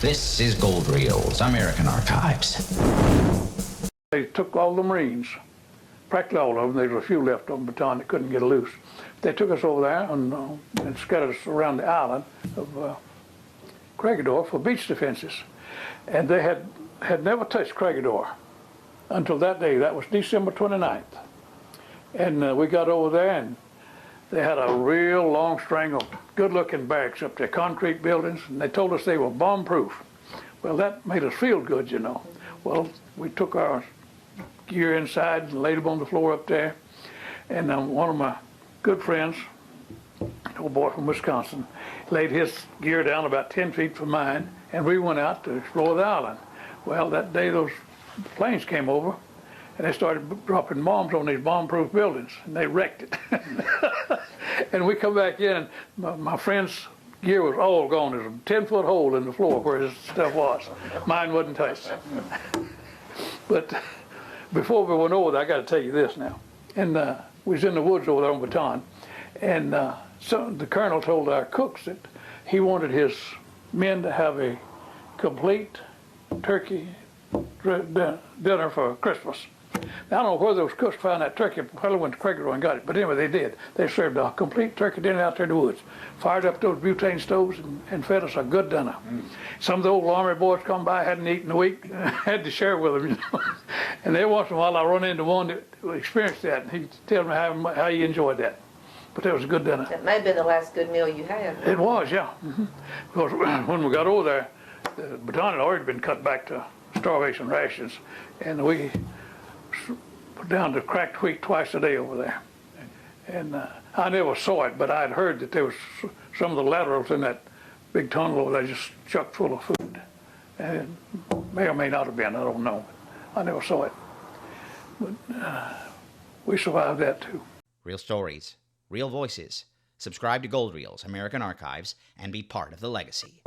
This is Gold Reels, American Archives. They took all the Marines, practically all of them. There was a few left on Bataan that couldn't get loose. They took us over there and scattered us around the island of Crécy-d'Or for beach defenses. And they had never touched Crécy-d'Or until that day. That was December 29th. And we got over there, and they had a real long string of good-looking barracks up there, concrete buildings, and they told us they were bomb-proof. Well, that made us feel good, you know. Well, we took our gear inside and laid them on the floor up there, and one of my good friends, an old boy from Wisconsin, laid his gear down about 10 feet from mine, and we went out to explore the island. Well, that day those planes came over, and they started dropping bombs on these bomb-proof buildings, and they wrecked it. And we come back in, and my friend's gear was all gone. There's a 10-foot hole in the floor where his stuff was. Mine wasn't touched. But before we went over there, I got to tell you this now. And we was in the woods over there on Bataan, and so the colonel told our cooks that he wanted his men to have a complete turkey dinner for Christmas. Now, I don't know where those cooks found that turkey. Probably went to Crécy-d'Or and got it. But anyway, they did. They served a complete turkey dinner out there in the woods. Fired up those butane stoves and fed us a good dinner. Some of the old army boys come by, hadn't eaten a week, had to share with them, you know. And every once in a while, I run into one that experienced that, and he'd tell me how he enjoyed that. But that was a good dinner. That may have been the last good meal you had. It was, yeah. Because when we got over there, the Bataan had already been cut back to starvation rations, and we put down to cracked wheat twice a day over there. And I never saw it, but I'd heard that there was some of the laterals in that big tunnel over there just chock full of food. And it may or may not have been, I don't know. I never saw it. But we survived that too. Real stories, real voices. Subscribe to Gold Reels, American Archives, and be part of the legacy.